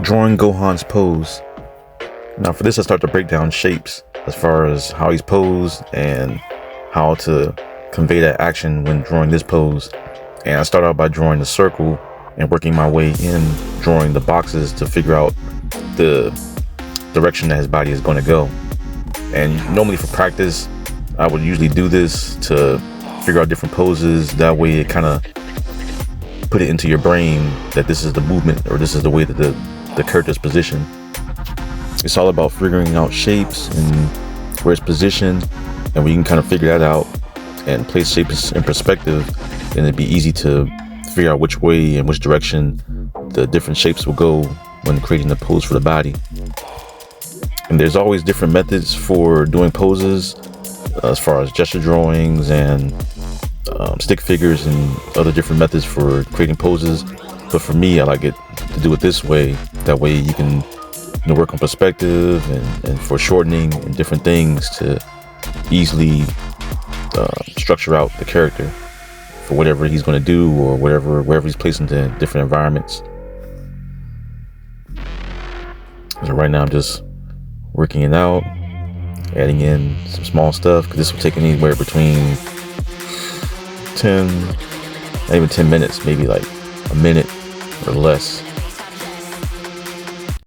Drawing Gohan's pose. Now for this, I start to break down shapes as far as how he's posed and how to convey that action when drawing this pose. And I start out by drawing the circle and working my way in, drawing the boxes to figure out the direction that his body is going to go. And normally for practice, I would usually do this to figure out different poses. That way it kind of put it into your brain that this is the movement or this is the way that the character's positioned. It's all about figuring out shapes and where it's positioned, and we can kind of figure that out and place shapes in perspective, and it'd be easy to figure out which way and which direction the different shapes will go when creating the pose for the body. And there's always different methods for doing poses as far as gesture drawings and stick figures and other different methods for creating poses. But for me, I like it to do it this way. That way you can work on perspective and foreshortening and different things to easily structure out the character for whatever he's going to do or wherever he's placed into different environments. So right now I'm just working it out, adding in some small stuff, because this will take anywhere between 10, not even 10 minutes, maybe like a minute or less.